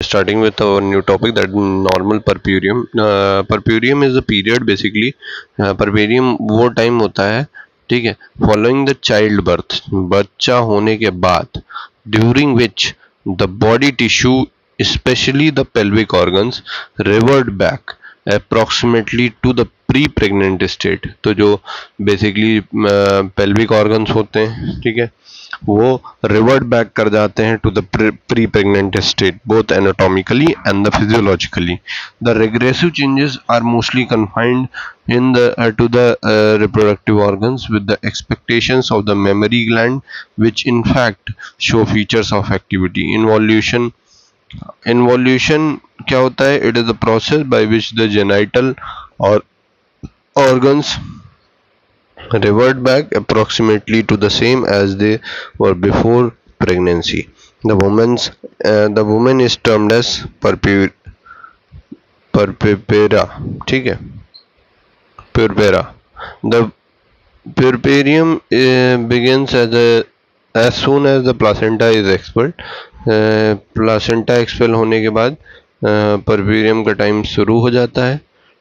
starting with our new topic, that normal puerperium. Puerperium is the period basically. Puerperium वो time होता है, ठीक है, फॉलोइंग द चाइल्ड बर्थ, बच्चा होने के बाद, during which the body tissue especially the pelvic organs revert back approximately to the pre pregnant state. तो जो बेसिकली पेल्विक ऑर्गन्स होते हैं, ठीक है, वो रिवर्ट बैक कर जाते हैं to the pre pregnant state, both anatomically and the physiologically. The regressive changes are mostly confined in the to the reproductive organs, with the expectations of the mammary gland, which in fact show features of activity. Involution क्या होता है? It is the process by which the genital or organs revert back approximately to the same as they were before pregnancy. The woman is termed as puerpera, ठीक है, puerpera. The puerperium begins as soon as the placenta is expelled. Placenta expel होने के बाद puerperium का time शुरू हो जाता है,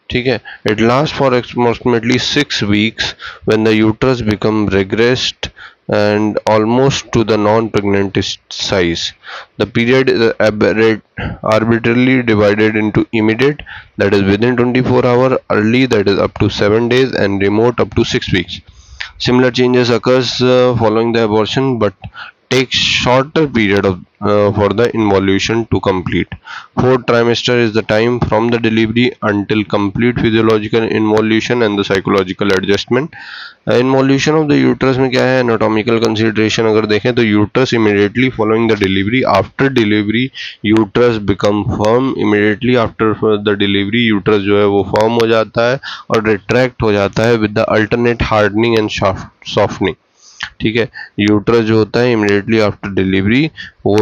ठीक है. It last for approximately 6 weeks when the uterus become regressed and almost to the non-pregnant size. The period is arbitrarily divided into immediate, that is within 24 hours, early, that is up to 7 days, and remote, up to 6 weeks. Similar changes occurs following the abortion, but takes shorter period for the involution to complete. Fourth trimester is the time from the delivery until complete physiological involution and the psychological adjustment. Involution of the uterus में क्या है? anatomical consideration अगर देखें तो uterus immediately following the delivery, after delivery uterus become firm. Immediately after the delivery uterus जो है वो firm हो जाता है और retract हो जाता है with the alternate hardening and softening, ठीक है. यूट्रस जो होता है इमिडिएटली आफ्टर डिलीवरी वो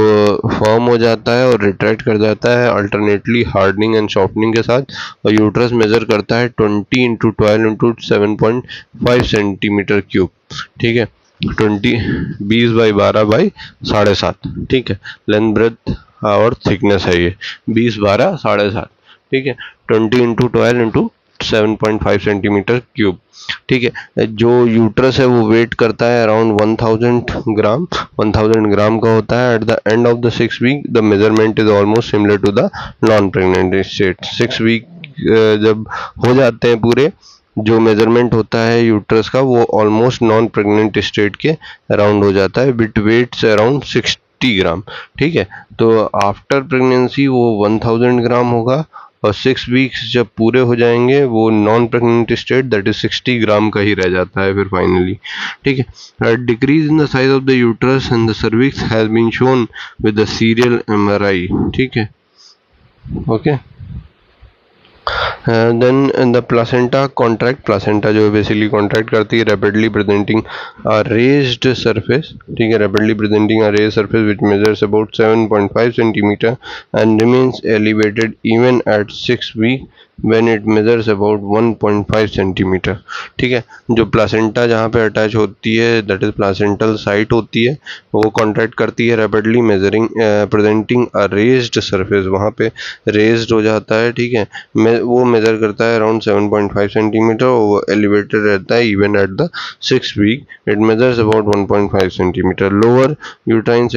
फॉर्म हो जाता है और रिट्रैक्ट कर जाता है अल्टरनेटली हार्डनिंग एंड सॉफ्टनिंग के साथ. और यूट्रस मेजर करता है 20 इंटू 12 इंटू 7.5 सेंटीमीटर क्यूब, ठीक है. 20 बाई 12 बाई 7.5, ठीक है. लेंथ ब्रेथ और थिकनेस है ये 20 12 7.5, ठीक है. 20 इंटू 12 इंटू 7.5 सेंटीमीटर क्यूब, ठीक है. जो यूट्रस है वो वेट करता है अराउंड 1000 ग्राम का होता है. At the end of the 6 week the measurement is almost similar to the non pregnant state. 6 week जब हो जाते हैं पूरे, जो मेजरमेंट होता है यूट्रस का वो ऑलमोस्ट नॉन प्रेग्नेंट स्टेट के अराउंड हो जाता है, विथ वेट्स अराउंड 60 ग्राम, ठीक है. तो आफ्टर प्रेगनेंसी वो 1000 ग्राम होगा और 6 वीक्स जब पूरे हो जाएंगे वो non pregnant state, that is 60 gram का ही रह जाता है फिर फाइनली, ठीक है. Decrease in the size of the uterus and the cervix has been shown with the serial MRI, ठीक है. Okay. Then the placenta contract. Placenta जो बेसिकली कॉन्ट्रैक्ट करती है rapidly presenting a raised surface, ठीक है, rapidly presenting a raised surface which measures about 7.5 centimetre and remains elevated even at 6 week when it measures about 1.5 centimetre, ठीक है. जो placenta जहाँ पे अटैच होती है दैट इज प्लासेंटल साइट होती है, वो कॉन्ट्रैक्ट करती है rapidly measuring presenting a raised surface, वहाँ पे रेज्ड हो जाता है, ठीक है. वो मेजर करता है अराउंड 7.5 सेंटीमीटर, वो एलिवेटेड रहता है even at the 6 week. It measures about 1.5 centimetre. Lower uterine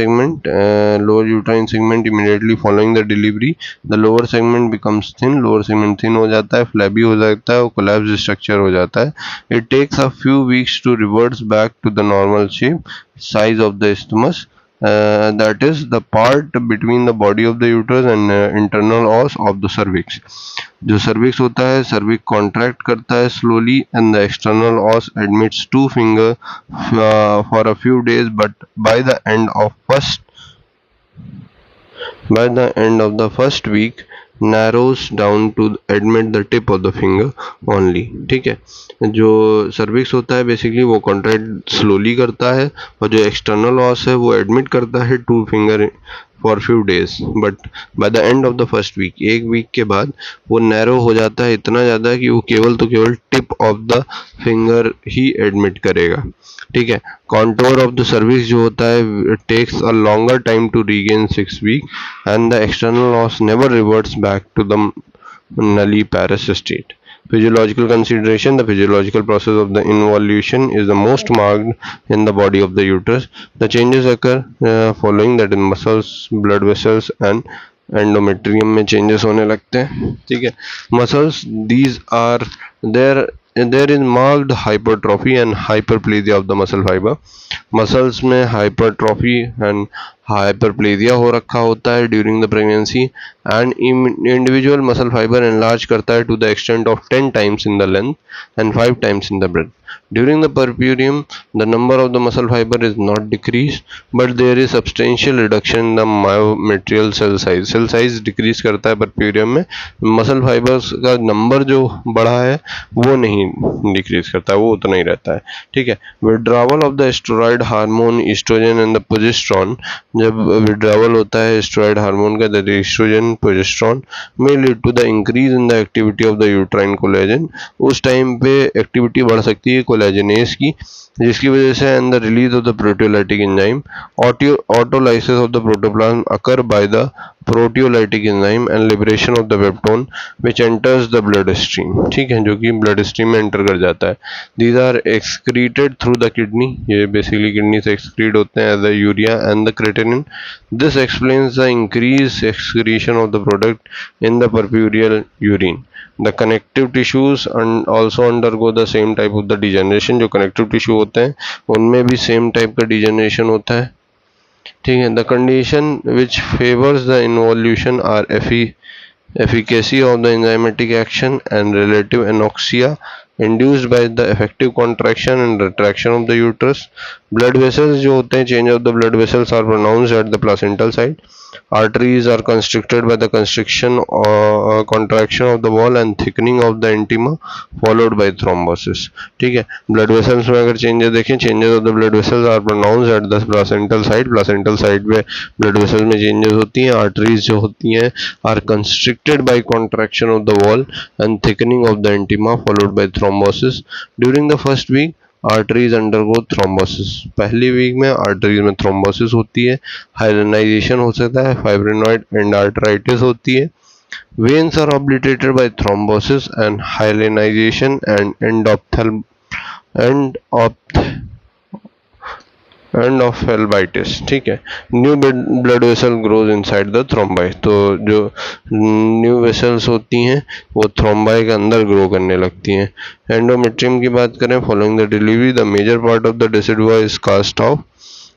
segment immediately following the delivery, the lower segment becomes thin. Lower segment हो जाता है, फ्लैबी हो जाता है, वो कोलैप्स स्ट्रक्चर हो जाता है. It takes a few weeks to reverts back to the normal shape size of the isthmus, that is the part between the body of the uterus and internal os of the cervix. जो cervix होता है, cervix contract करता है slowly and the external os admits 2 finger for a few days, but by the end of the first week narrows down to admit the tip of the finger only, ठीक है. जो cervix होता है basically वो contract slowly करता है और जो एक्सटर्नल ऑस है वो एडमिट करता है 2 finger for few days, but by the end of the first week, एक वीक के बाद वो नैरो हो जाता है इतना ज़्यादा कि वो केवल तो केवल tip of the finger he admit करेगा, ठीक है। कॉन्टोर ऑफ द सर्विस जो होता है takes a longer time to regain 6 week and the external os never reverts back to the nulliparous state. Physiological consideration: the physiological process of the involution is the most marked in the body of the uterus. The changes occur following that in muscles, blood vessels and endometrium में changes होने लगते हैं, ठीक है। Muscles, these are there is marked hypertrophy and hyperplasia of the muscle fiber. Muscles में hypertrophy and hyperplasia हो रखा होता है during the pregnancy, and individual muscle fiber enlarge करता है to the extent of 10 times in the length and 5 times in the breadth. During the puerperium, the number of the muscle fiber is not decreased, but there is substantial reduction in the myometrial cell size. Cell size decrease करता है puerperium में, muscle fibers का number जो बढ़ा है वो नहीं decrease करता है, वो उतना ही रहता है, ठीक है। Withdrawal of the steroid hormone estrogen and the progesterone, जब withdrawal होता है steroid hormone का, that is estrogen progesterone, may lead to the increase in the activity of the uterine collagen. उस टाइम पे एक्टिविटी बढ़ सकती है कोलेजनेस की, जिसकी वजह से and the release of the proteolytic enzyme, autolysis of the protoplasm occur by the proteolytic enzyme and liberation of the peptone which enters the blood stream, ठीक है, जो कि ब्लड स्ट्रीम में एंटर कर जाता है। These are excreted through the kidney, ये basically kidney से एक्सक्रीट होते हैं as the urea and the creatinine. This explains the increase excretion of the product in the puerperal urine. The connective tissues also undergo the same type of the degeneration, जो connective tissue होते हैं उनमें भी same type का degeneration होता है, ठीक है। The condition which favors the involution are efficacy of the enzymatic action and relative anoxia induced by the effective contraction and retraction of the uterus. Blood vessels जो होते हैं, change of the blood vessels are pronounced at the placental side. Arteries are constricted by the constriction or contraction of the wall and thickening of the intima followed by thrombosis, ठीक है। blood vessels में अगर changes देखें, changes of the blood vessels are pronounced at the placental side. placental side में blood vessels में changes होती हैं, arteries जो होती हैं are constricted by contraction of the wall and thickening of the intima followed by thrombosis. During the first week arteries undergo thrombosis, पहली week में arteries में थ्रोम्बोसिस होती है, हाइलेनाइजेशन हो सकता है, फाइब्रिनॉइड एंड आर्टराइटिस होती है। Veins are obliterated by thrombosis and hyalinization and ophthalmitis, ठीक है। New blood vessel grows inside the thrombi, तो जो न्यू वेसल्स होती हैं वो थ्रोम्बाई के अंदर ग्रो करने लगती हैं। एंडोमेट्रियम की बात करें, following the delivery the major part of the decidua is cast off,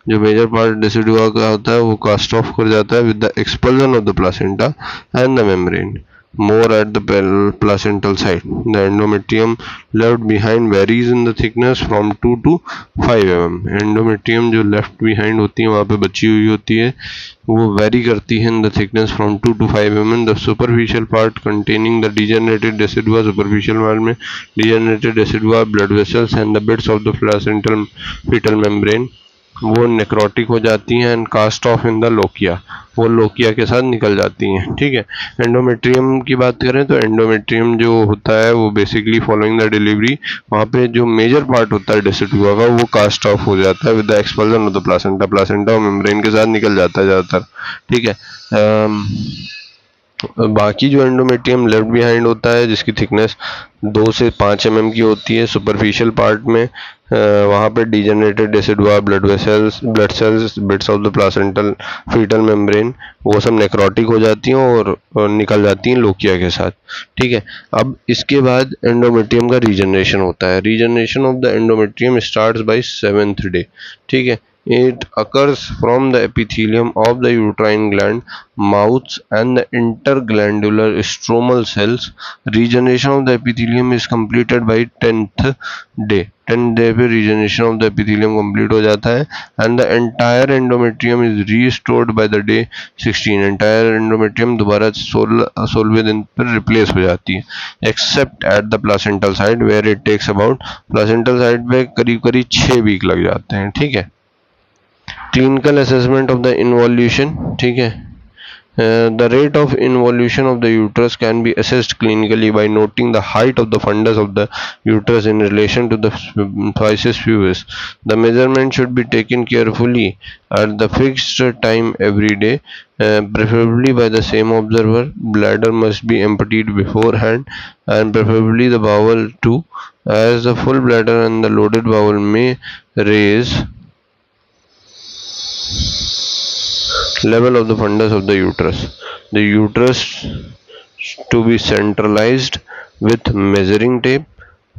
जो मेजर पार्ट डेसिडुआ का होता है वो कास्ट ऑफ कर जाता है with the expulsion of the placenta and the membrane more at the placental side. The endometrium left behind varies in the thickness from 2 to 5 mm. endometrium जो left behind होती है वहाँ पे बची हुई होती है वो vary करती है in the thickness from 2 to 5 mm. The superficial part containing the degenerated decidua, superficial wall में degenerated decidua, blood vessels and the bits of the placental fetal membrane वो नेक्रोटिक हो जाती हैं and cast off in the lochia, वो lochia के साथ निकल जाती हैं, ठीक है। एंडोमेट्रियम की बात करें तो एंडोमेट्रियम जो होता है वो बेसिकली फॉलोइंग द डिलीवरी वहाँ पे जो मेजर पार्ट होता है डेसिडुआ का वो कास्ट ऑफ हो जाता है with the expulsion of the placenta, placenta और मेम्ब्रेन के साथ निकल जाता है ज़्यादातर, ठीक है। बाकी जो एंडोमेट्रियम लेफ्ट बिहाइंड होता है जिसकी थिकनेस 2 से 5 mm की होती है, सुपरफिशियल पार्ट में वहाँ पे degenerated decidua, blood cells, bits of the placental fetal membrane वो सब नेक्रोटिक हो जाती हैं और निकल जाती हैं लोकिया के साथ, ठीक है। अब इसके बाद एंडोमेट्रियम का रीजनरेशन होता है। Regeneration of the endometrium starts by 7th day, ठीक है। It occurs from the epithelium of the uterine gland, mouths and the interglandular stromal cells. Regeneration of the epithelium is completed by 10th day. 10th day पे regeneration of the epithelium complete हो जाता है and the entire endometrium is restored by the day 16. entire endometrium दोबारा 16वें दिन पर replace हो जाती है except at the placental side where it takes about placental side पे करीब 6 वीक लग जाते हैं, ठीक है। Clinical assessment of the involution, ठीक है। The rate of involution of the uterus can be assessed clinically by noting the height of the fundus of the uterus in relation to the physis pubis. The measurement should be taken carefully at the fixed time every day, preferably by the same observer. Bladder must be emptied beforehand, and preferably the bowel too, as the full bladder and the loaded bowel may raise level of the fundus of the uterus. The uterus to be centralized with measuring tape.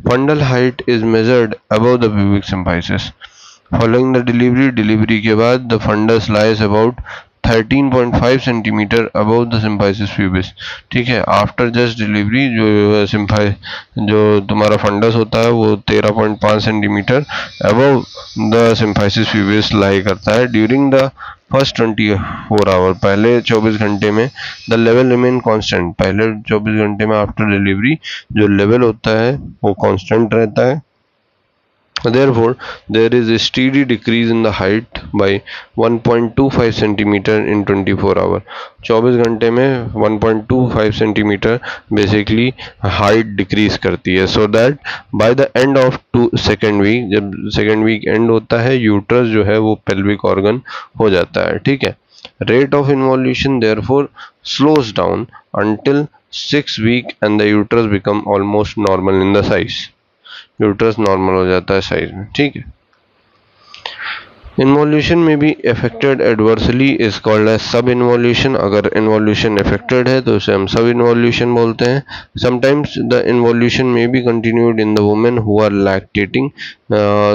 Fundal height is measured above the pubic symphysis. Following the delivery के बाद the fundus lies about 13.5 centimetre above the symphysis pubis, ठीक है। After just delivery जो तुम्हारा funds होता है वो 13.5 centimetre above the symphysis pubis लाई करता है। ड्यूरिंग द फर्स्ट 24 आवर, पहले 24 घंटे में द लेवल रिमेन कांस्टेंट, पहले 24 घंटे में आफ्टर डिलीवरी जो लेवल होता है वो कांस्टेंट रहता है। Therefore, there is a steady decrease in the height by 1.25 centimeter in 24 hour. 24 घंटे में 1.25 सेंटीमीटर बेसिकली हाइट डिक्रीज करती है, so that by the end of second week, जब सेकेंड वीक एंड होता है, यूट्रस जो है वो पेल्विक ऑर्गन हो जाता है, ठीक है। Rate of involution therefore slows down until 6 week and the uterus become almost normal in the size, uterus normal हो जाता है साइज में, ठीक है। इन्वॉल्यूशन में भी affected adversely is called as sub involution. अगर इन्वॉल्यूशन अफेक्टेड है तो उसे हम सब इन्वॉल्यूशन बोलते हैं। Sometimes the involution may be continued in the women who are lactating,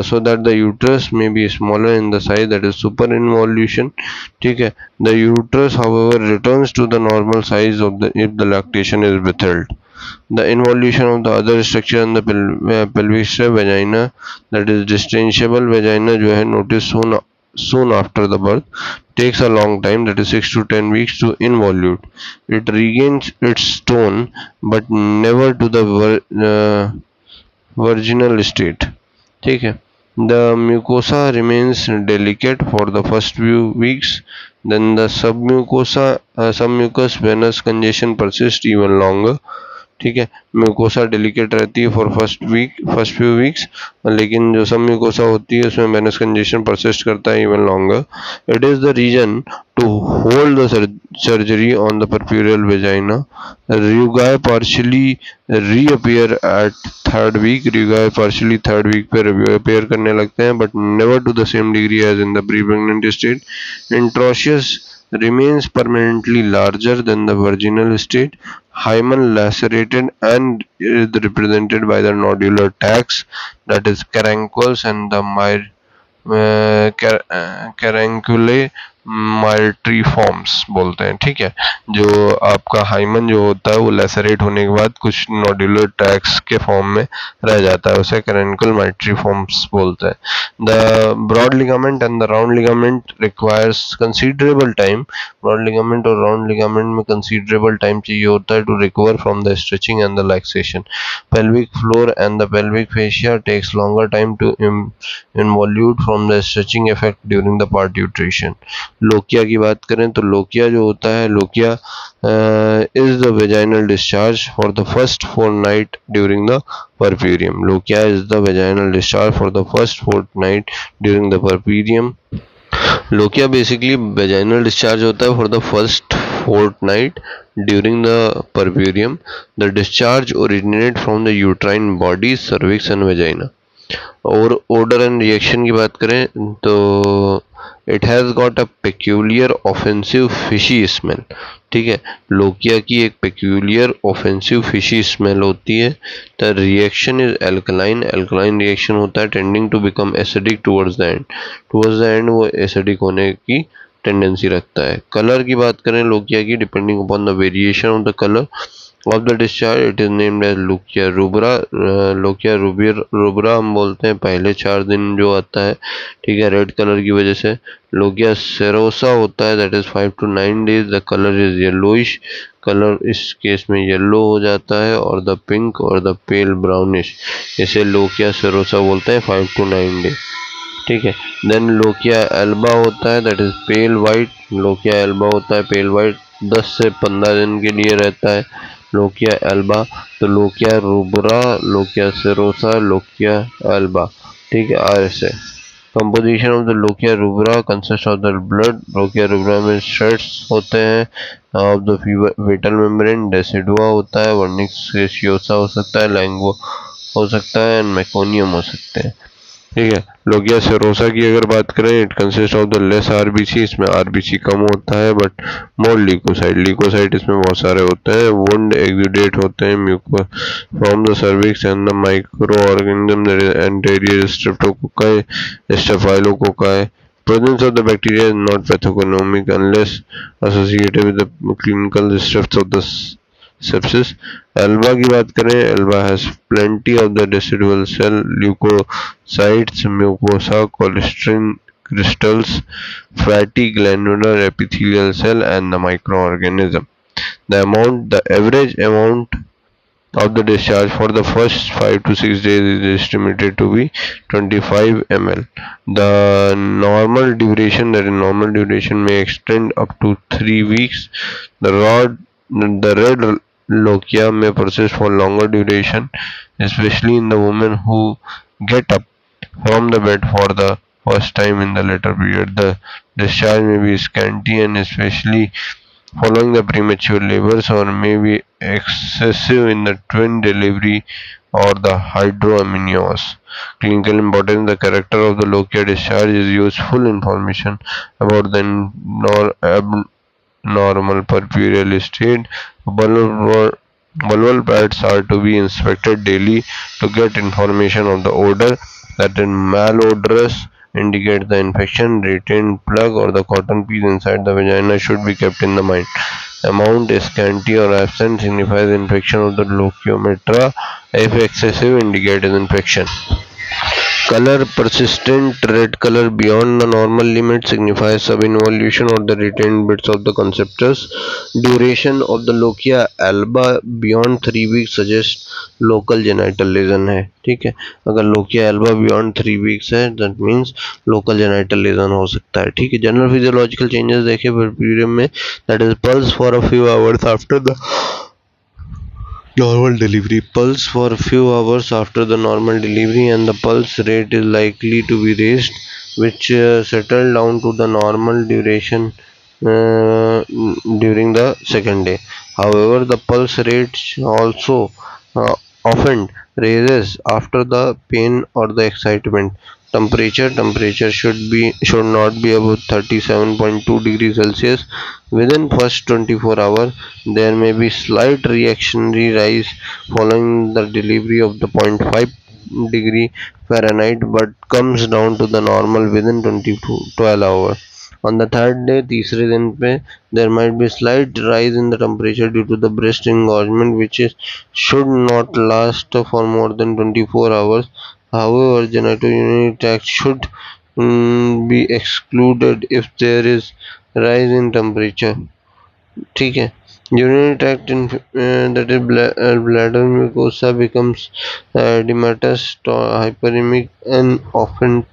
so that the uterus may be smaller in the size, that is super involution, ठीक है। The uterus however returns to the normal size of the if the lactation is withheld. The involution of the other structure in the pelvic vagina, that is distensible vagina जो है notice soon after the birth, takes a long time, that is 6 to 10 weeks to involute. It regains its tone but never to the virginal state, ठीक है। The mucosa remains delicate for the first few weeks, then the submucous venous congestion persists even longer, ठीक है। Mucosa delicate रहती है for first few weeks, लेकिन जो सब mucosa होती है उसमें वेनस कंजेशन परसिस्ट करता है even longer. It is the reason to hold the surgery on the puerperal vagina. Rugae partially reappear at third week, rugae partially third week पे reappear करने लगते हैं, but never to the same degree as in the pre pregnant state. Introitus remains permanently larger than the virginal state. Hymen lacerated and is represented by the nodular tags, that is caruncles, and the caranculae माइट्रीफॉर्म्स बोलते हैं, ठीक है। जो आपका hymen जो होता है वो लेसरेट होने के बाद कुछ नोडुलर ट्रैक्स के फॉर्म में रह जाता है, उसे कैरेंकुल माइट्रीफॉर्म्स बोलते हैं। The broad ligament and the round ligament requires considerable time. Broad ligament और राउंड लिगामेंट में कंसीडरेबल टाइम चाहिए होता है to recover from the stretching and the laxation. Pelvic floor and the pelvic fascia takes longer time to involute from the stretching effect during the parturition. Lochia की बात करें तो lochia जो होता है, lochia is the vaginal discharge for the first fortnight during the puerperium. Lochia is the vaginal discharge for the first fortnight during the puerperium. Lochia basically vaginal discharge होता है for the first fortnight during the perpurium. The discharge originate from the uterine body, cervix and vagina. और odor and reaction की बात करें तो it has got a peculiar offensive fishy smell, ठीक है। Lochia की एक पेक्यूलियर ऑफेंसिव फिशी स्मेल होती है। The reaction is alkaline, alkaline reaction होता है, tending to become acidic towards the end वो एसिडिक होने की टेंडेंसी रखता है। कलर की बात करें लोकिया की, depending upon the variation of the colour of the discharge it is named as lochia rubra. Lochia rubra हम बोलते हैं पहले 4 दिन जो आता है, ठीक है, रेड कलर की वजह से। लोकिया सेरोसा होता है, that is 5 to 9 days। The colour is yellowish, colour इस केस में येलो हो जाता है, और द पिंक और द पेल ब्राउनिश, इसे लोकिया सेरोसा बोलते हैं 5 to 9 days। ठीक है। देन लोकिया एल्बा होता है, that is pail white. Lochia Elba होता है पेल वाइट, 10 से 15 दिन के लिए रहता है लोकिया एल्बा। तो lochia rubra, lochia serosa, lochia alba, ठीक है, RSA। Composition of the lochia rubra consist of the blood. Lochia rubra में शेड्स होते हैं of the fetal membrane. Decidua होता है, वर्निक्स रेशियोसा हो सकता है, लैंगो हो सकता है, एंड मेकोनियम हो सकते हैं, ठीक है। लोकिया सेरोसा की अगर बात करें, it consist of the less RBC. इसमें आरबीसी कम होता है बट मोर ल्यूकोसाइट। ल्यूकोसाइट इसमें बहुत सारे होते हैं। वुंड एक्सुडेट होते हैं muco from the cervix and the micro organism anterior streptococci, staphylococci. Presence of the bacteria is not pathognomonic unless associated with the clinical distress of the sepsis। Elba की बात करें, Elba has plenty of the residual cell leukocytes, mucosa, cholesterol crystals, fatty glandular epithelial cell, and the microorganism. The average amount of the discharge for the first 5 to 6 days is estimated to be 25 ml. Normal duration may extend up to 3 weeks. The red lochia may persist for longer duration, especially in the women who get up from the bed for the first time in the later period. The discharge may be scanty and especially following the premature labors, or may be excessive in the twin delivery or the hydroamnios. Clinical importance: the character of the lochia discharge is useful information about the abnormal peripheral state. Vulval pads are to be inspected daily to get information of the odor that is malodorous, indicate the infection. Retained plug or the cotton piece inside the vagina should be kept in the mind. Amount is scanty or absent signifies infection of the lochiometra. If excessive, indicates infection. Color: persistent red color beyond the normal limit signifies subinvolution or the retained bits of the conceptus. Duration of the lochia alba beyond 3 weeks suggests local genital lesion है, ठीक है। अगर lochia alba beyond 3 weeks है, that means local genital lesion हो सकता है, ठीक है। जनरल फिजियोलॉजिकल चेंजेस देखे पीरियड में, that is pulse for a few hours after the normal delivery. Pulse for a few hours after the normal delivery, and the pulse rate is likely to be raised, which settle down to the normal duration during the second day. However, the pulse rate also often raises after the pain or the excitement. Temperature should not be above 37.2 degrees Celsius within first 24 hours. There may be slight reactionary rise following the delivery of the 0.5 degree Fahrenheit, but comes down to the normal within 12 hours. On the third day, तीसरे दिन पे, there might be slight rise in the temperature due to the breast engorgement, which should not last for more than 24 hours. However, genitourinary tract should be excluded if there is rise in temperature, ठीक है। urinary tract that is bladder mucosa becomes edematous, hyperemic, and often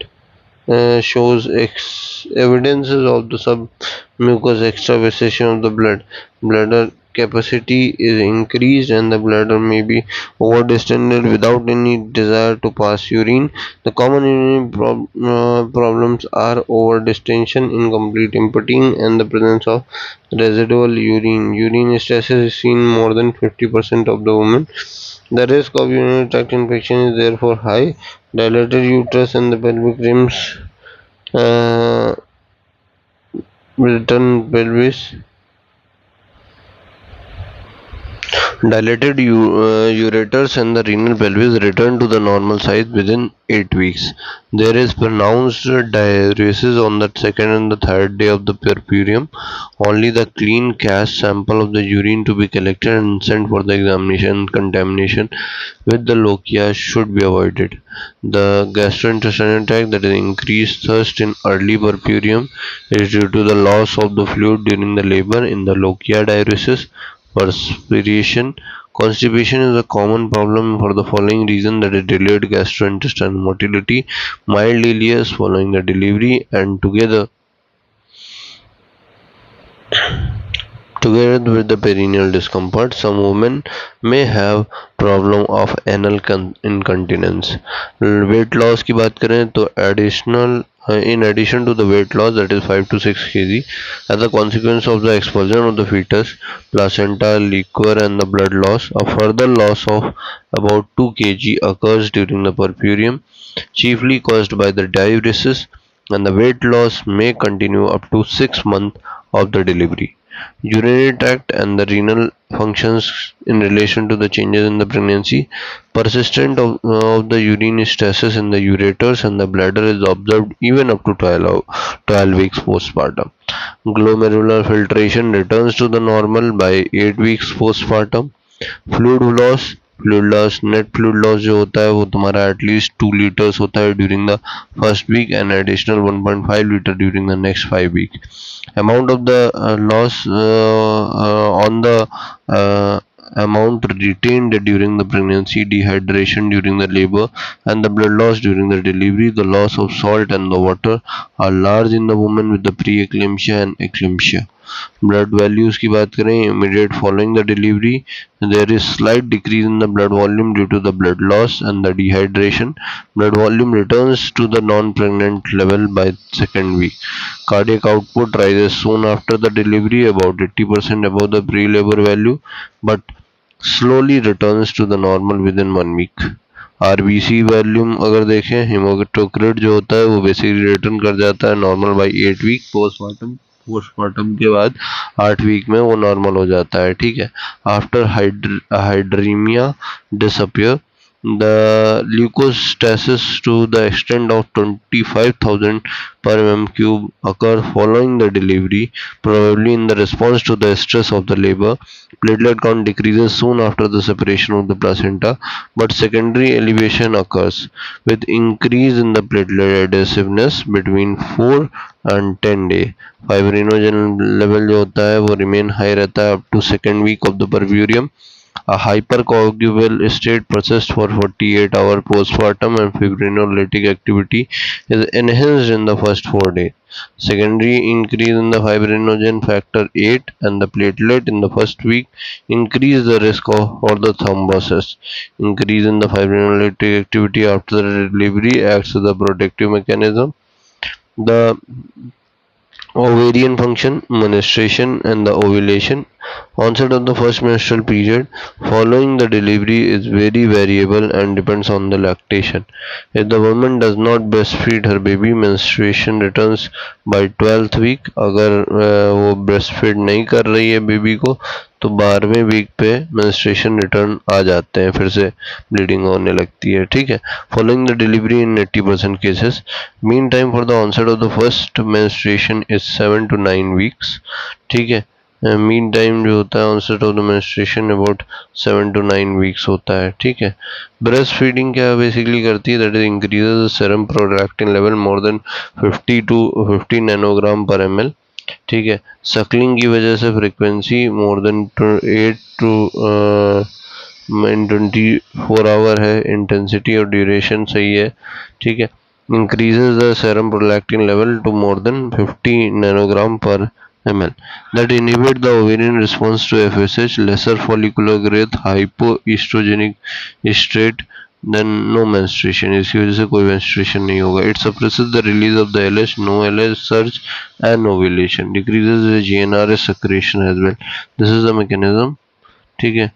shows evidences of the submucous extravasation of the blood. Bladder capacity is increased and the bladder may be overdistended without any desire to pass urine. The common urinary problems are overdistension, incomplete emptying, and the presence of residual urine. Urine stasis is seen more than 50% of the women. The risk of urinary tract infection is therefore high. Dilated uterus and the pelvic rims, uh, return pelvis. Dilated ureters and the renal pelvis return to the normal size within 8 weeks. There is pronounced diuresis on the second and the third day of the puerperium. Only the clean cast sample of the urine to be collected and sent for the examination. Contamination with the lochia should be avoided. The gastrointestinal tract, that is increased thirst in early puerperium, is due to the loss of the fluid during the labor. In the lochia, diuresis, perspiration, Constipation is a common problem for the following reason: that is delayed gastrointestinal motility, mild ileus following the delivery, and together with the perineal discomfort, some women may have problem of anal incontinence. Weight loss की बात करें तो in addition to the weight loss, that is 5 to 6 kg, as a consequence of the expulsion of the fetus, placenta, liquor and the blood loss, a further loss of about 2 kg occurs during the puerperium, chiefly caused by the diuresis, and the weight loss may continue up to 6 months of the delivery. Urinary tract and the renal functions in relation to the changes in the pregnancy. Persistent of the urine stasis in the ureters and the bladder is observed even up to 12 weeks postpartum. Glomerular filtration returns to the normal by 8 weeks postpartum. Fluid loss net fluid loss जो होता है वो तुम्हारा at least 2 liters होता है during the first week and additional 1.5 litre during the next 5 week. Amount of the loss on the amount retained during the pregnancy, dehydration during the labor, and the blood loss during the delivery, the loss of salt and the water are large in the woman with the preeclampsia and eclampsia. Blood values की बात करें, immediate following the delivery there is slight decrease in the blood volume due to the blood loss and the dehydration. Blood volume returns to the non pregnant level by second week. Cardiac output rises soon after the delivery, about 80% above the pre-labor value, but slowly returns to the normal within 1 week. RBC volume अगर देखें, हिमोटोक्रिट जो होता है वो basically return कर जाता है normal by 8 week postmortem के बाद 8 वीक में वो नॉर्मल हो जाता है. ठीक है. After hydraemia disappear, the leukostasis to the extent of 25,000 per mm cube occur following the delivery, probably in the response to the stress of the labor. Platelet count decreases soon after the separation of the placenta, but secondary elevation occurs with increase in the platelet adhesiveness between 4 and 10 days. Fibrinogen level जो होता है वो remain high रहता है up to second week of the puerperium. A hypercoagulable state persists for 48 hours postpartum, and fibrinolytic activity is enhanced in the first 4 days. Secondary increase in the fibrinogen factor 8 and the platelet in the first week increase the risk for the thrombosis. Increase in the fibrinolytic activity after the delivery acts as a protective mechanism. The ovarian function, menstruation and the ovulation. Onset of the first menstrual period following the delivery is very variable and depends on the lactation. If the woman does not breastfeed her baby, menstruation returns by 12th week. अगर वो breastfeed नहीं कर रही है baby को तो 12वें week पे menstruation return आ जाते हैं, फिर से ब्लीडिंग होने लगती है. ठीक है. Following the delivery in 80% cases, mean time for the onset of the first menstruation is 7 to 9 weeks. ठीक है. मीन टाइम जो होता है onset of the menstruation about 7 to 9 weeks होता है. ठीक है. ब्रेस्ट फीडिंग क्या बेसिकली करती है, that is increases serum prolactin level more than 50 to 50 nanogram per ml. ठीक है. सकलिंग की वजह से frequency more than 8 to 24 hour है. इंटेंसिटी और ड्यूरेशन सही है. ठीक है. Increases the serum prolactin level to more than 50 nanogram per ml. That inhibit the ovarian response to FSH, lesser follicular growth, hypoestrogenic state, then no menstruation. इसकी वजह से कोई menstruation नहीं होगा. It suppresses the release of the LH, no LH surge and ovulation. Decreases the GnRH secretion as well. This is the mechanism. ठीक है.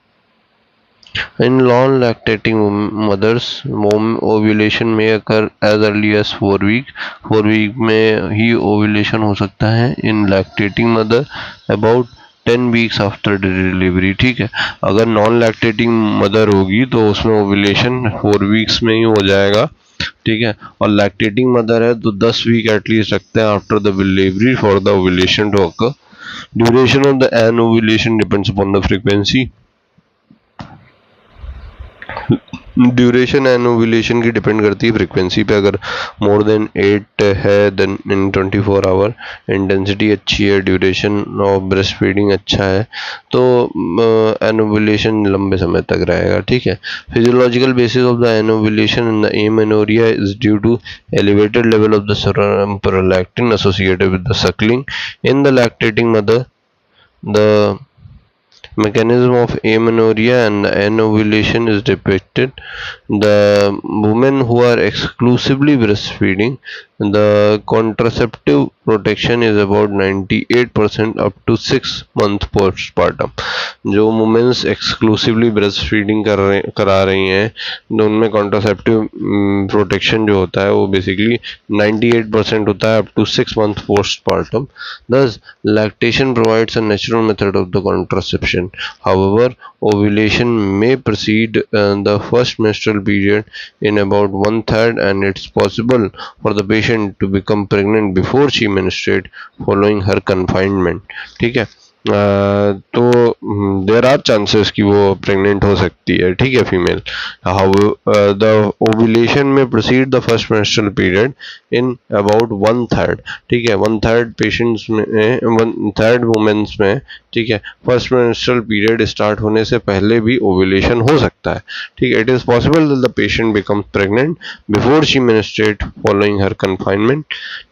In non-lactating mothers, ovulation may occur as early as 4 weeks. 4 week में ही ovulation हो सकता है. In lactating mother, about 10 weeks after delivery. ठीक है. अगर non lactating mother होगी तो उसमें ओव्यूलेशन 4 weeks में ही हो जाएगा. ठीक है. और लैक्टेटिंग मदर है तो 10 week एटलीस्ट रखते हैं after the delivery for the ovulation to occur. Duration of the anovulation depends upon the frequency. Duration and ovulation की डिपेंड करती है फ्रीक्वेंसी पे। अगर मोर देन 8 है देन इन 24 आवर, इंटेंसिटी अच्छी है, ड्यूरेशन ऑफ ब्रेस्ट फीडिंग अच्छा है, तो एनोवुलेशन लंबे समय तक रहेगा। ठीक है। Physiological basis of the anovulation in the amenorrhoea is due to elevated level of the serum prolactin associated with the suckling in the lactating mother. The mechanism of amenorrhea and anovulation is depicted. The women who are exclusively breastfeeding, the contraceptive protection is about 98% up to 6 month postpartum. जो women's exclusively breast feeding करा रही हैं, तो उनमें contraceptive protection जो होता है वो बेसिकली 98% होता है up to 6 month postpartum. Thus, lactation provides a natural method of the contraception. However, ovulation may precede the first menstrual period in about one third, and it's possible for the patient to become pregnant before she menstruates following her confinement. ठीक है। तो there are chances कि वो pregnant हो सकती है। ठीक है, फीमेल। हाउ द ओव्यूलेशन में proceed the first menstrual period in about one third. ठीक है, वन थर्ड पेशेंट्स में, वन थर्ड वुमेन्स में, ठीक है, फर्स्ट मेंस्ट्रुअल पीरियड स्टार्ट होने से पहले भी ओव्यूलेशन हो सकता है। ठीक है, it is possible that the patient becomes pregnant before she menstruate following her confinement.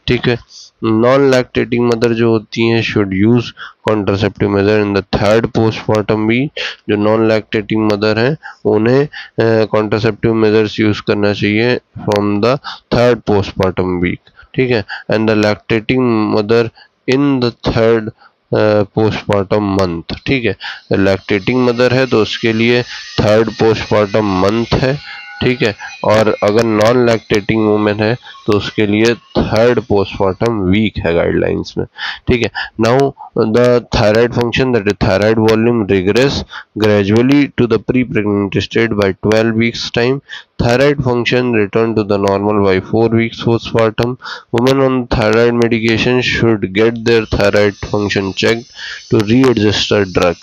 ठीक है। नॉन लैक्टेटिंग मदर जो होती हैं should use contraceptive measure in the third postpartum week. जो नॉन लैक्टेटिंग मदर हैं उन्हें कॉन्ट्रासेप्टिव मेजर्स यूज करना चाहिए from the third postpartum week. ठीक है। And the lactating mother in the third postpartum month. ठीक है, लैक्टेटिंग मदर है तो उसके लिए थर्ड पोस्टमार्टम मंथ है। ठीक है। और अगर नॉन लैक्टेटिंग वुमेन है तो उसके लिए थर्ड पोस्टमार्टम वीक है गाइडलाइंस में। ठीक है। Now the thyroid function, that is thyroid volume, regress gradually to the pre-pregnant state by 12 weeks time. Thyroid function return to the normal by 4 weeks postpartum. Women on thyroid medication should get their thyroid function checked to readjust the drug.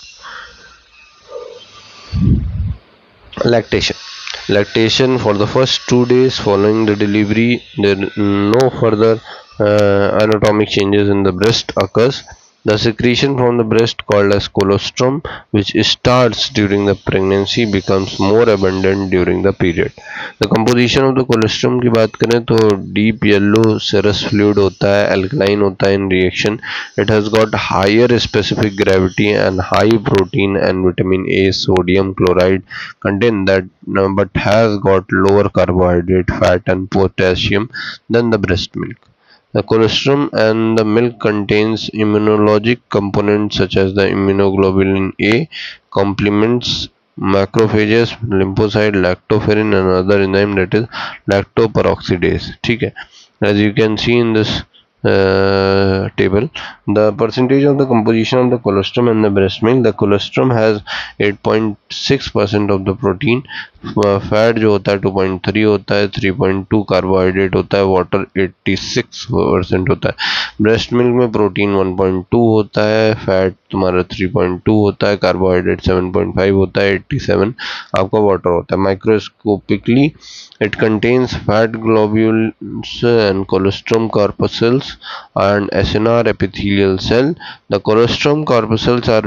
Lactation for the first 2 days following the delivery, there no further anatomic changes in the breast occurs. The secretion from the breast, called as colostrum, which starts during the pregnancy, becomes more abundant during the period. The composition of the colostrum की बात करें तो deep yellow serous fluid होता है, alkaline होता है in reaction. It has got higher specific gravity and high protein and vitamin A, sodium chloride content that but has got lower carbohydrate, fat and potassium than the breast milk. The colostrum and the milk contains immunologic components such as the immunoglobulin A, complements macrophages, lymphocyte, lactoferrin and other enzyme, that is lactoperoxidase. ठीक है, as you can see in this table, the percentage of the composition of the colostrum and the breast milk. The colostrum has 8.6% of the protein, fat जो होता है 2.3 होता है, 3.2 carbohydrate होता है, water 86% होता है। ब्रेस्ट मिल्क में प्रोटीन 1.2 होता है, फैट तुम्हारा 3.2 होता है, कार्बोहाइड्रेट 7.5 होता है, 87 आपका वाटर होता है। Microscopically it contains fat globules and colostrum corpuscles and acinar epithelial cell. The colostrum corpuscles are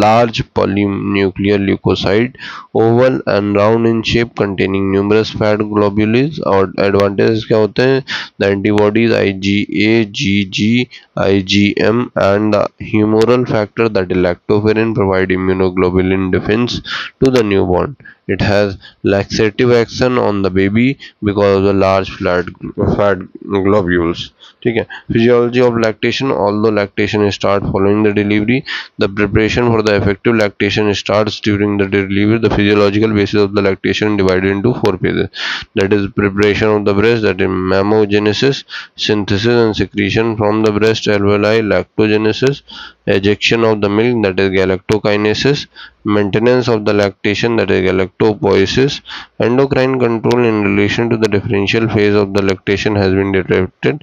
large polynuclear leukocyte, oval and round in shape, containing numerous fat globules. और advantages क्या होते हैं? The antibodies IgA, Gg, IgM and the humoral factor, that is lactoferrin, provide immunoglobulin defense to the newborn. It has laxative action on the baby because of the large fat globules. ठीक है। Physiology of lactation. Although lactation start following the delivery, the preparation for the effective lactation starts during the delivery. The physiological basis of the lactation divided into 4 phases. That is preparation of the breast, that is mammogenesis, synthesis and secretion from the breast alveoli, lactogenesis, ejection of the milk, that is galactokinesis, maintenance of the lactation, that is galactopoiesis. Endocrine control in relation to the differential phase of the lactation has been detected.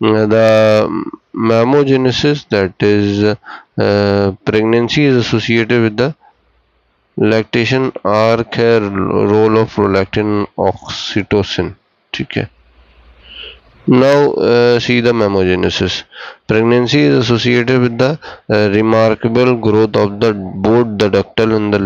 The mammogenesis, that is pregnancy, is associated with the lactation arc है, role of prolactin oxytocin, ठीक है। Now, see the memogenesis. Pregnancy is associated with the remarkable growth of the both the ductal and the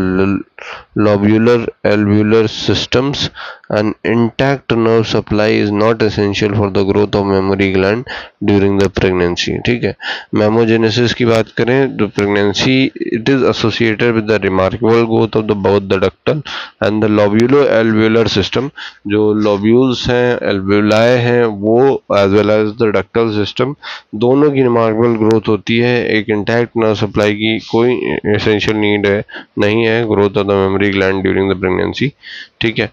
lobular alveolar systems. An intact nerve supply is not essential for the growth of mammary gland during the pregnancy. ठीक है, memogenesis की बात करें तो pregnancy it is associated with the remarkable growth of the both the ductal and the lobular alveolar system. जो lobules हैं, alveoli हैं, वो as well as the ductal system, दोनों की रिमार्केबल ग्रोथ होती है। एक इंटैक्ट नर्व सप्लाई की कोई एसेंशियल नीड है नहीं है growth of the memory gland during the pregnancy, ठीक है।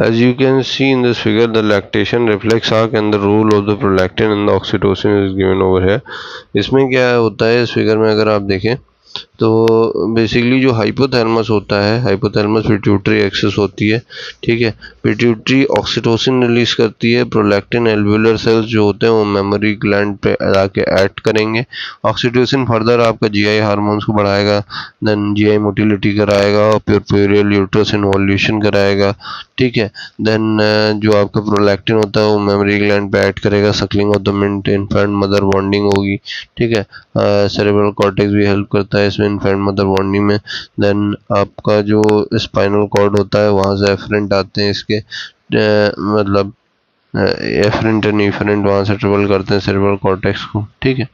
As you can see in this figure, the lactation reflex arc and the role of the prolactin and the oxytocin is given over here. इसमें क्या होता है इस figure में अगर आप देखें तो बेसिकली जो हाइपोथैलेमस होता है, हाइपोथैलेमस पिट्यूटरी एक्सिस होती है, ठीक है। पिट्यूटरी ऑक्सीटोसिन रिलीज करती है, प्रोलैक्टिन एल्वुलर सेल्स जो होते हैं वो मेमोरी ग्लैंड पे आके एक्ट करेंगे। ऑक्सीटोसिन फर्दर आपका जीआई हार्मोन्स को बढ़ाएगा, देन जीआई मोटिलिटी कराएगा, प्यूरपेरियल यूट्रस इन्वोल्यूशन कराएगा, ठीक है। देन जो आपका प्रोलैक्टिन होता है वो मेमोरी ग्लैंड पे एक्ट करेगा, सकलिंग ऑफ द मिंट इन्फेंट मदर बॉन्डिंग होगी, ठीक है। सेरेब्रल कॉर्टेक्स भी हेल्प करता है इसमें इन्फेंट मदर बॉन्डिंग में। देन आपका जो स्पाइनल कॉर्ड होता है वहाँ से एफरेंट आते हैं इसके मतलब एफरेंट एंड इफरेंट वहाँ से ट्रेवल करते हैं सेरेब्रल कॉर्टेक्स को, ठीक है।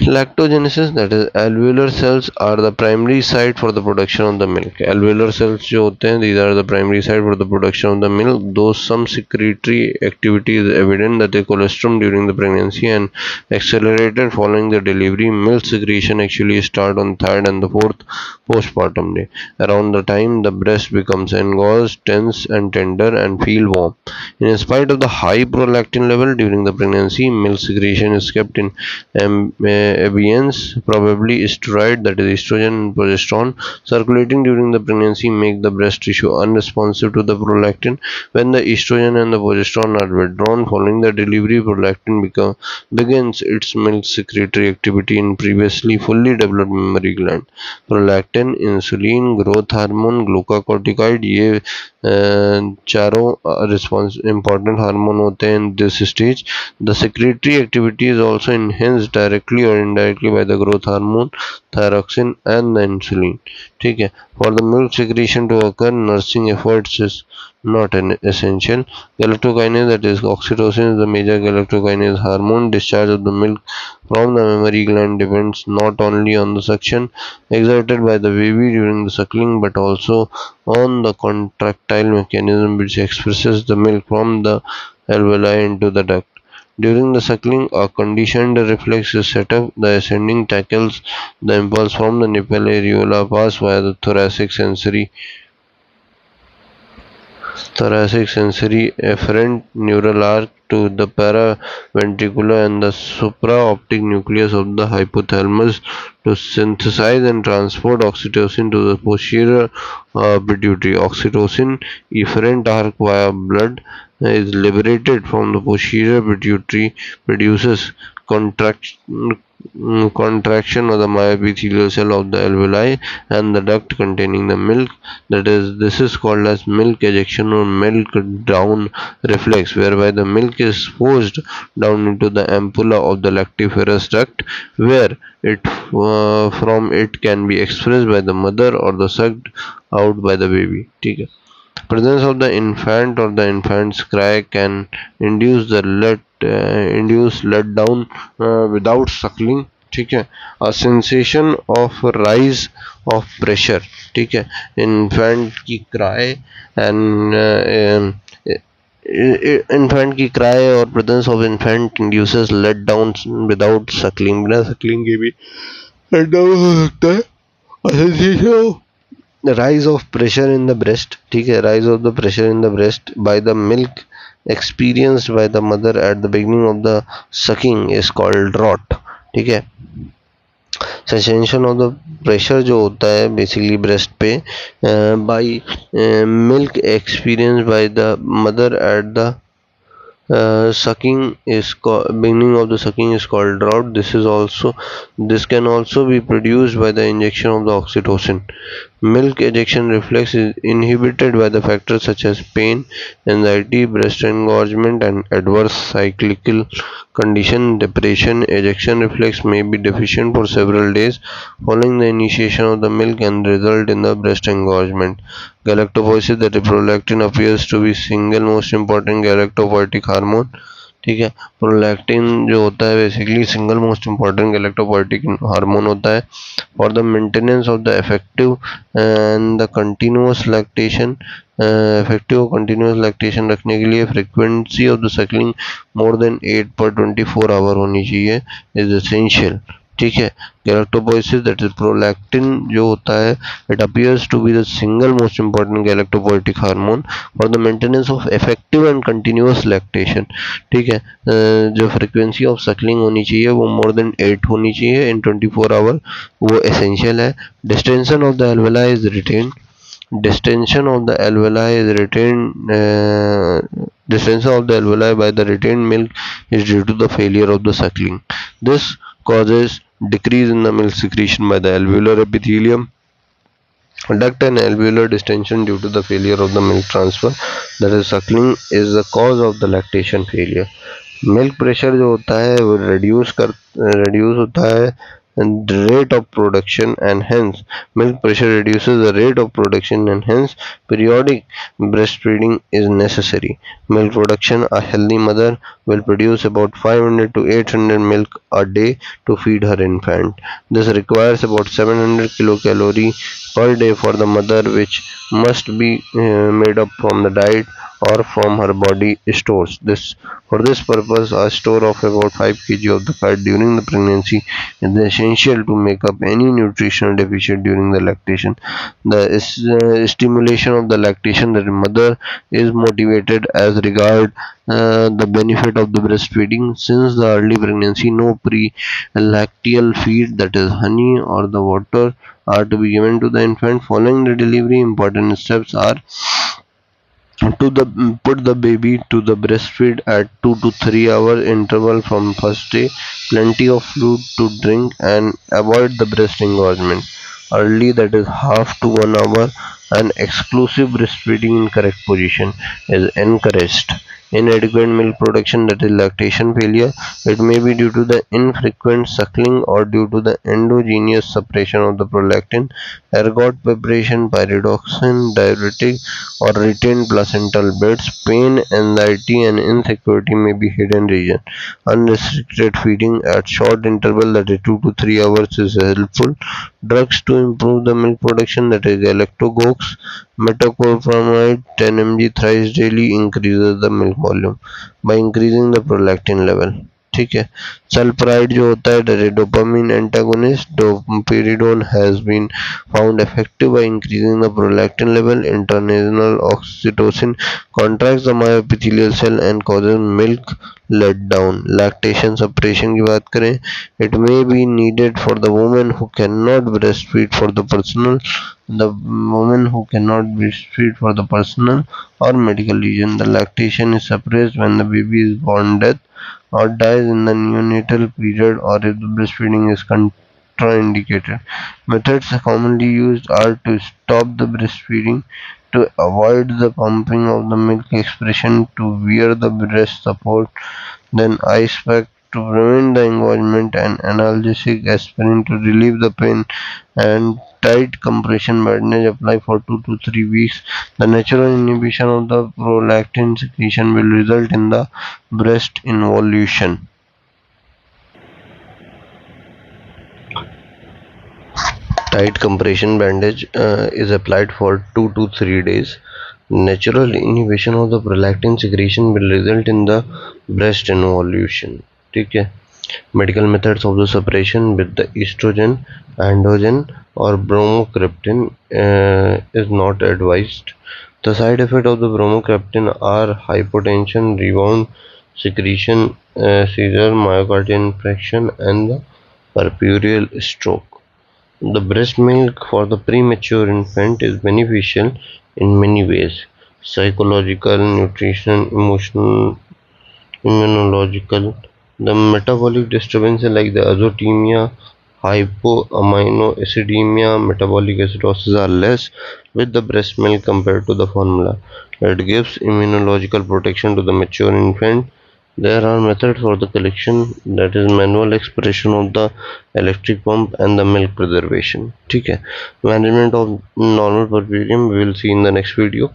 Lactogenesis, that is alveolar cells are the primary site for the production of the milk. Alveolar cells जो होते हैं these are the primary site for the production of the milk. Though some secretory activity is evident that the colostrum during the pregnancy and accelerated following the delivery, milk secretion actually start on third and the fourth postpartum day. Around the time the breast becomes engorged, tense and tender and feel warm. In spite of the high prolactin level during the pregnancy, milk secretion is kept in abeyance. Probably steroid, that is estrogen and progesterone, circulating during the pregnancy make the breast tissue unresponsive to the prolactin. When the estrogen and the progesterone are withdrawn following the delivery, prolactin begins its milk secretory activity in previously fully developed mammary gland. Prolactin, insulin, growth hormone, glucocorticoid, ये चारों response important hormone होते हैं in this stage. The secretory activity is also enhanced directly और indirectly by the growth hormone thyroxine and the insulin, ठीक है। For the milk secretion to occur nursing efforts is not an essential. Galactokinase, that is oxytocin, is the major galactokinase hormone. Discharge of the milk from the mammary gland depends not only on the suction exerted by the baby during the suckling but also on the contractile mechanism which expresses the milk from the alveoli into the duct. During the suckling, a conditioned reflex is set up. The ascending tackles the impulse from the nipple areola pass via the thoracic sensory efferent neural arc to the paraventricular and the supraoptic nucleus of the hypothalamus to synthesize and transport oxytocin to the posterior pituitary. Oxytocin efferent arc via blood is liberated from the posterior pituitary, produces contraction of the myoepithelial cell of the alveoli and the duct containing the milk. That is, this is called as milk ejection or milk down reflex, whereby the milk is forced down into the ampulla of the lactiferous duct, where it from it can be expressed by the mother or the sucked out by the baby. ठीक है। Presence of the infant or the infant's cry can induce the let down without suckling, ठीक है। a sensation of rise of pressure, ठीक है। infant की cry and infant की cry और presence of infant induces let down without suckling, बिना suckling के भी let down हो सकता है। a sensation of rise of pressure in the breast, ठीक है। rise of the pressure in the breast by the milk experienced by the mother at the beginning of the sucking is called draught, ठीक है। Sensation of the pressure जो होता है basically breast पे by milk experience by the mother at the Sucking is beginning of the sucking is called drought. This can also be produced by the injection of the oxytocin. Milk ejection reflex is inhibited by the factors such as pain, anxiety, breast engorgement, and adverse cyclical condition. Depression. Ejection reflex may be deficient for several days following the initiation of the milk and result in the breast engorgement. Galactopoiesis, that is prolactin appears to be single most important galactopoietic hormone. ठीक है, prolactin जो होता है basically single most important galactopoietic hormone होता है for the maintenance of the effective and the continuous lactation. Effective और continuous lactation रखने के लिए frequency of the suckling more than 8/24 hour होनी चाहिए इज एसेंशियल। ठीक है, गैलेक्टोपोइसिस दैट इज प्रोलैक्टिन जो होता है it appears to be the single most important galactopoietic hormone for the maintenance of effective and continuous lactation. ठीक है, जो फ्रिक्वेंसी ऑफ सकलिंग होनी चाहिए वो मोर देन 8 होनी चाहिए इन 24 आवर, वो एसेंशियल है। Distension of the alveoli is retain Distension of the alveoli is retained. Distension of the alveoli by the retained milk is due to the failure of the suckling. This causes decrease in the milk secretion by the alveolar epithelium duct and alveolar distension due to the failure of the milk transfer, that is suckling is the cause of the lactation failure. Milk pressure जो होता है वो reduce होता है and the rate of production, and hence milk pressure reduces the rate of production, and hence periodic breastfeeding is necessary. Milk production: a healthy mother will produce about 500 to 800 milk a day to feed her infant. This requires about 700 kilocalorie per day for the mother, which must be made up from the diet or from her body stores. For this purpose, a store of about 5 kg of the fat during the pregnancy is essential to make up any nutritional deficit during the lactation. The stimulation of the lactation, that mother is motivated as regard the benefit of the breastfeeding. Since the early pregnancy, no pre-lacteal feed, that is honey or the water, are to be given to the infant. Following the delivery, important steps are to the put the baby to the breastfeed at 2 to 3 hour interval from first day. Plenty of fluid to drink and avoid the breast engorgement early, that is half to 1 hour, and exclusive breastfeeding in correct position is encouraged. Inadequate milk production, that is lactation failure, it may be due to the infrequent suckling or due to the endogenous suppression of the prolactin, ergot preparation, pyridoxine, diuretic, or retained placental beds. Pain, anxiety, and insecurity may be hidden region. Unrestricted feeding at short interval, that is 2 to 3 hours, is helpful. Drugs to improve the milk production, that is galactogogues, metoclopramide 10 mg thrice daily increases the milk volume by increasing the prolactin level. ठीक है, सल्फराइड जो होता है dopamine antagonist, domperidone has been found effective by increasing the prolactin level. Intranasal oxytocin contracts the myoepithelial cell and causes milk letdown. Lactation suppression की बात करें, it may be needed for the woman who cannot breastfeed for the personal or medical reason. The lactation is suppressed when the baby is born dead or dies in the neonatal period, or if the breastfeeding is contraindicated. Methods commonly used are to stop the breastfeeding, to avoid the pumping of the milk expression, to wear the breast support, then ice pack to prevent the engorgement, and analgesic aspirin to relieve the pain, and tight compression bandage apply for 2 to 3 weeks. The natural inhibition of the prolactin secretion will result in the breast involution. Tight compression bandage is applied for 2 to 3 days. Natural inhibition of the prolactin secretion will result in the breast involution. ठीक है, medical methods of the suppression with the estrogen, androgen, or bromocriptine is not advised. The side effects of the bromocriptine are hypotension, rebound secretion, seizure, myocardial infarction, and the puerperal stroke. The breast milk for the premature infant is beneficial in many ways: psychological, nutritional, emotional, immunological. The metabolic disturbances like the azotemia, hypoaminoacidemia, metabolic acidosis are less with the breast milk compared to the formula. It gives immunological protection to the mature infant. There are methods for the collection, that is manual expression of the electric pump and the milk preservation. ठीक है, management of normal puerperium we will see in the next video.